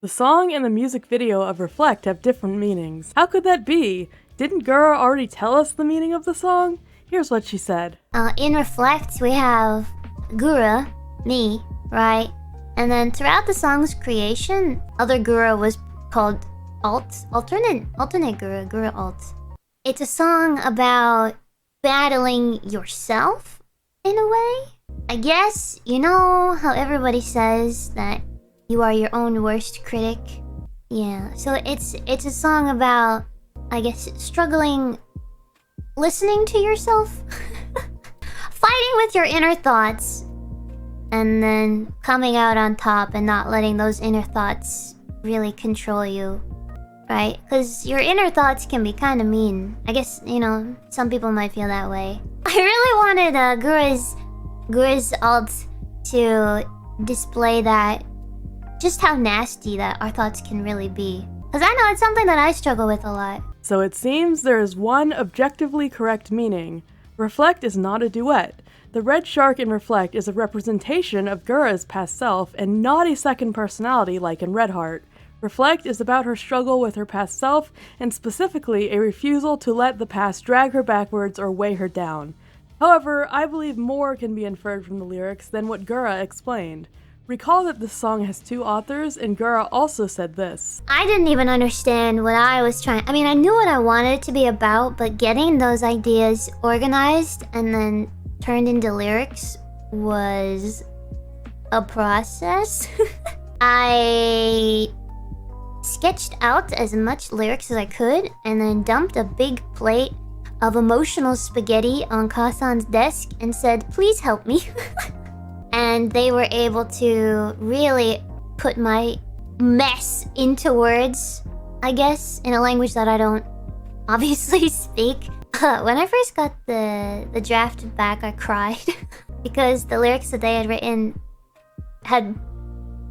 The song and the music video of Reflect have different meanings. How could that be? Didn't Gura already tell us the meaning of the song? Here's what she said. In Reflect, we have Gura, me, right? And then throughout the song's creation, other Gura was called alternate Gura alt. It's a song about battling yourself, in a way. I guess, you know how everybody says that you are your own worst critic? Yeah, so it's a song about, I guess, struggling, listening to yourself, fighting with your inner thoughts, and then coming out on top and not letting those inner thoughts really control you, right? Because your inner thoughts can be kind of mean. I guess, you know, some people might feel that way. I really wanted Gura's alt to display that, just how nasty that our thoughts can really be. Because I know it's something that I struggle with a lot. So it seems there is one objectively correct meaning. Reflect is not a duet. The red shark in Reflect is a representation of Gura's past self and not a second personality like in Red Heart. Reflect is about her struggle with her past self and specifically a refusal to let the past drag her backwards or weigh her down. However, I believe more can be inferred from the lyrics than what Gura explained. Recall that this song has two authors, and Gura also said this. I didn't even understand what I was trying... I mean, I knew what I wanted it to be about, but getting those ideas organized and then turned into lyrics was a process. I sketched out as much lyrics as I could, and then dumped a big plate of emotional spaghetti on Kasan's desk and said, "Please help me." And they were able to really put my mess into words, I guess, in a language that I don't obviously speak. When I first got the draft back, I cried because the lyrics that they had written had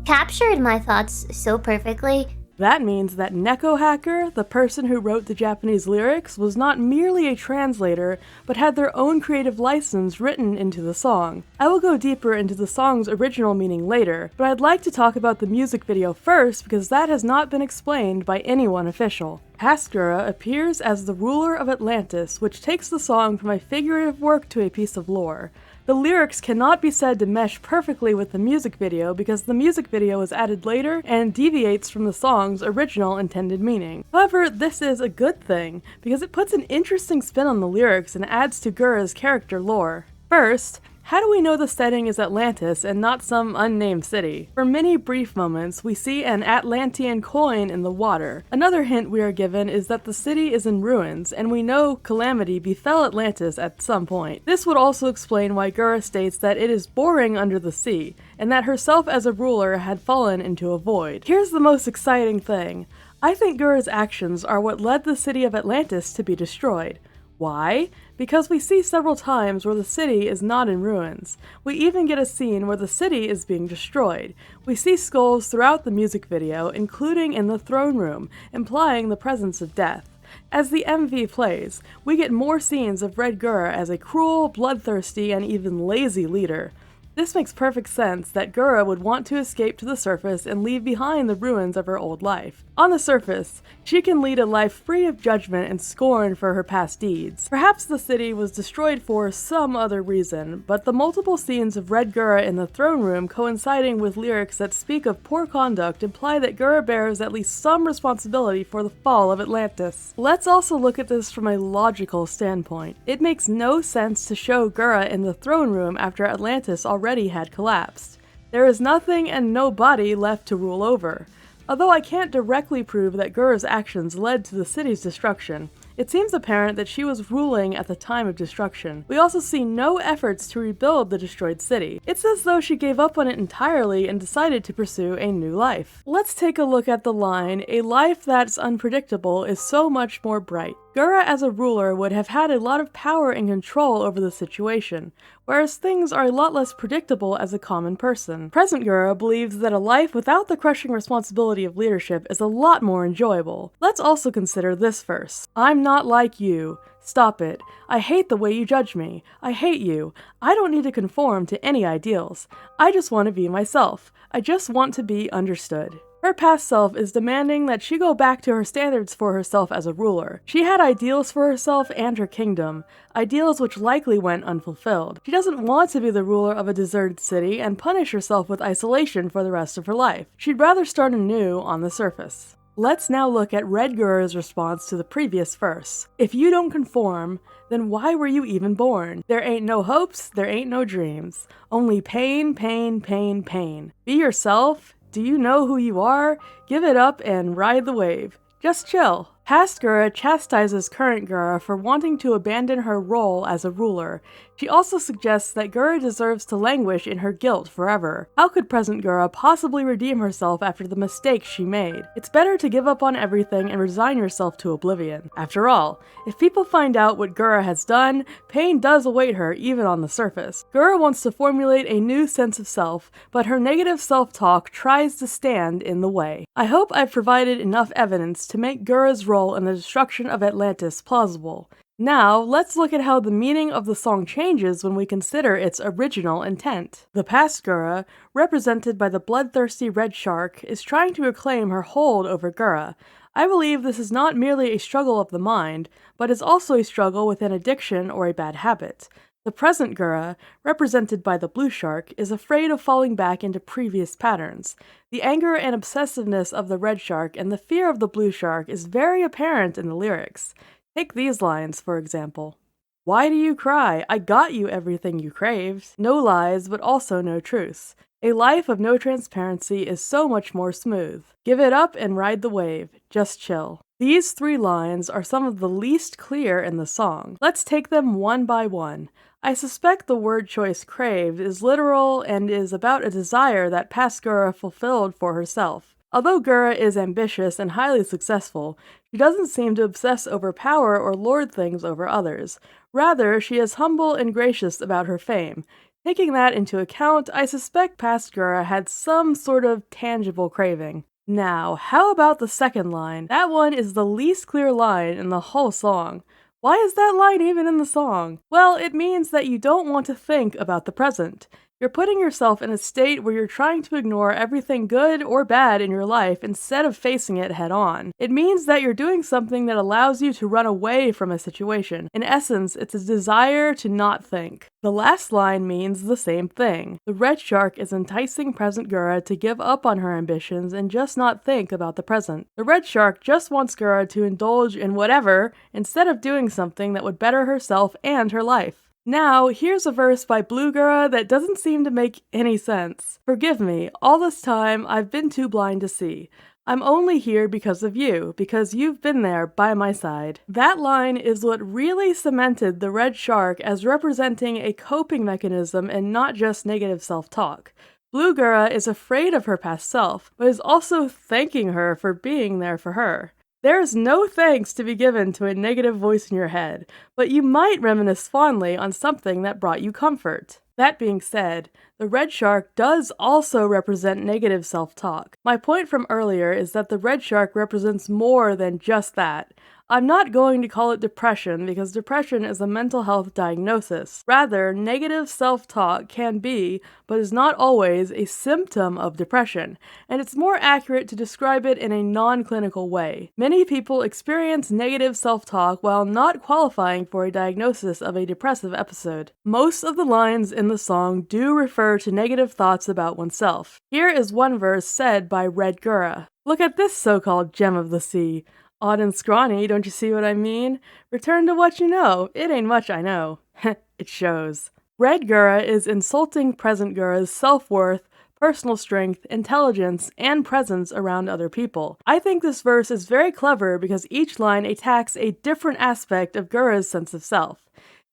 captured my thoughts so perfectly. That means that Neko Hacker, the person who wrote the Japanese lyrics, was not merely a translator, but had their own creative license written into the song. I will go deeper into the song's original meaning later, but I'd like to talk about the music video first because that has not been explained by anyone official. Past Gura appears as the ruler of Atlantis, which takes the song from a figurative work to a piece of lore. The lyrics cannot be said to mesh perfectly with the music video because the music video was added later and deviates from the song's original intended meaning. However, this is a good thing because it puts an interesting spin on the lyrics and adds to Gura's character lore. First, how do we know the setting is Atlantis and not some unnamed city? For many brief moments, we see an Atlantean coin in the water. Another hint we are given is that the city is in ruins, and we know calamity befell Atlantis at some point. This would also explain why Gura states that it is boring under the sea, and that herself as a ruler had fallen into a void. Here's the most exciting thing. I think Gura's actions are what led the city of Atlantis to be destroyed. Why? Because we see several times where the city is not in ruins. We even get a scene where the city is being destroyed. We see skulls throughout the music video, including in the throne room, implying the presence of death. As the MV plays, we get more scenes of Red Gura as a cruel, bloodthirsty, and even lazy leader. This makes perfect sense that Gura would want to escape to the surface and leave behind the ruins of her old life. On the surface, she can lead a life free of judgment and scorn for her past deeds. Perhaps the city was destroyed for some other reason, but the multiple scenes of Red Gura in the throne room coinciding with lyrics that speak of poor conduct imply that Gura bears at least some responsibility for the fall of Atlantis. Let's also look at this from a logical standpoint. It makes no sense to show Gura in the throne room after Atlantis already had collapsed. There is nothing and nobody left to rule over. Although I can't directly prove that Gura's actions led to the city's destruction, it seems apparent that she was ruling at the time of destruction. We also see no efforts to rebuild the destroyed city. It's as though she gave up on it entirely and decided to pursue a new life. Let's take a look at the line, "A life that's unpredictable is so much more bright." Gura as a ruler would have had a lot of power and control over the situation, whereas things are a lot less predictable as a common person. Present Gura believes that a life without the crushing responsibility of leadership is a lot more enjoyable. Let's also consider this verse. "I'm not like you. Stop it. I hate the way you judge me. I hate you. I don't need to conform to any ideals. I just want to be myself. I just want to be understood." Her past self is demanding that she go back to her standards for herself as a ruler. She had ideals for herself and her kingdom, ideals which likely went unfulfilled. She doesn't want to be the ruler of a deserted city and punish herself with isolation for the rest of her life. She'd rather start anew on the surface. Let's now look at Red Gura's response to the previous verse. If you don't conform, then why were you even born? There ain't no hopes, there ain't no dreams. Only pain, pain, pain, pain. Be yourself. Do you know who you are? Give it up and ride the wave. Just chill. Past Gura chastises current Gura for wanting to abandon her role as a ruler. She also suggests that Gura deserves to languish in her guilt forever. How could present Gura possibly redeem herself after the mistakes she made? It's better to give up on everything and resign yourself to oblivion. After all, if people find out what Gura has done, pain does await her even on the surface. Gura wants to formulate a new sense of self, but her negative self-talk tries to stand in the way. I hope I've provided enough evidence to make Gura's role in the destruction of Atlantis plausible. Now, let's look at how the meaning of the song changes when we consider its original intent. The past Gura, represented by the bloodthirsty red shark, is trying to reclaim her hold over Gura. I believe this is not merely a struggle of the mind, but is also a struggle with an addiction or a bad habit. The present Gura, represented by the blue shark, is afraid of falling back into previous patterns. The anger and obsessiveness of the red shark and the fear of the blue shark is very apparent in the lyrics. Take these lines, for example. Why do you cry? I got you everything you craved. No lies, but also no truths. A life of no transparency is so much more smooth. Give it up and ride the wave. Just chill. These 3 lines are some of the least clear in the song. Let's take them one by one. I suspect the word choice craved is literal and is about a desire that past Gura fulfilled for herself. Although Gura is ambitious and highly successful, she doesn't seem to obsess over power or lord things over others. Rather, she is humble and gracious about her fame. Taking that into account, I suspect past Gura had some sort of tangible craving. Now, how about the second line? That one is the least clear line in the whole song. Why is that line even in the song? Well, it means that you don't want to think about the present. You're putting yourself in a state where you're trying to ignore everything good or bad in your life instead of facing it head on. It means that you're doing something that allows you to run away from a situation. In essence, it's a desire to not think. The last line means the same thing. The red shark is enticing present Gura to give up on her ambitions and just not think about the present. The red shark just wants Gura to indulge in whatever instead of doing something that would better herself and her life. Now, here's a verse by Blue Gura that doesn't seem to make any sense. Forgive me, all this time I've been too blind to see. I'm only here because of you, because you've been there by my side. That line is what really cemented the red shark as representing a coping mechanism and not just negative self-talk. Blue Gura is afraid of her past self, but is also thanking her for being there for her. There is no thanks to be given to a negative voice in your head, but you might reminisce fondly on something that brought you comfort. That being said, the red shark does also represent negative self-talk. My point from earlier is that the red shark represents more than just that. I'm not going to call it depression because depression is a mental health diagnosis. Rather, negative self-talk can be, but is not always, a symptom of depression, and it's more accurate to describe it in a non-clinical way. Many people experience negative self-talk while not qualifying for a diagnosis of a depressive episode. Most of the lines in the song do refer to negative thoughts about oneself. Here is one verse said by Red Gura. Look at this so-called gem of the sea. Odd and scrawny, don't you see what I mean? Return to what you know. It ain't much I know. It shows. Red Gura is insulting present Gura's self-worth, personal strength, intelligence, and presence around other people. I think this verse is very clever because each line attacks a different aspect of Gura's sense of self.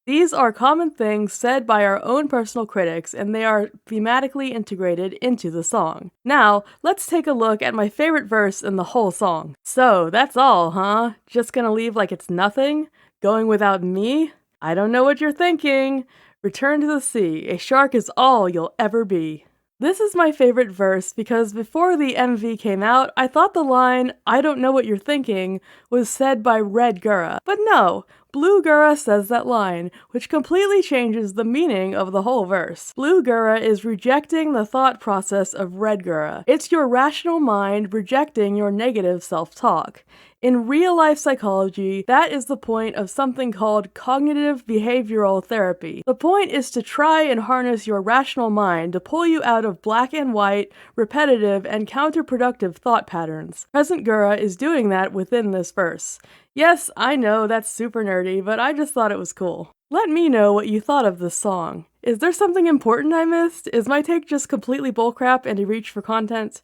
These are common things said by our own personal critics, and they are thematically integrated into the song. Now, let's take a look at my favorite verse in the whole song. So, that's all, huh? Just gonna leave like it's nothing? Going without me? I don't know what you're thinking. Return to the sea. A shark is all you'll ever be. This is my favorite verse because before the MV came out, I thought the line, I don't know what you're thinking, was said by Red Gura. But no, Blue Gura says that line, which completely changes the meaning of the whole verse. Blue Gura is rejecting the thought process of Red Gura. It's your rational mind rejecting your negative self-talk. In real-life psychology, that is the point of something called cognitive behavioral therapy. The point is to try and harness your rational mind to pull you out of black and white, repetitive, and counterproductive thought patterns. Present Gura is doing that within this verse. Yes, I know that's super nerdy, but I just thought it was cool. Let me know what you thought of this song. Is there something important I missed? Is my take just completely bullcrap and a reach for content?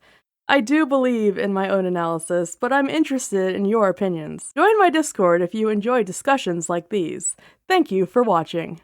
I do believe in my own analysis, but I'm interested in your opinions. Join my Discord if you enjoy discussions like these. Thank you for watching.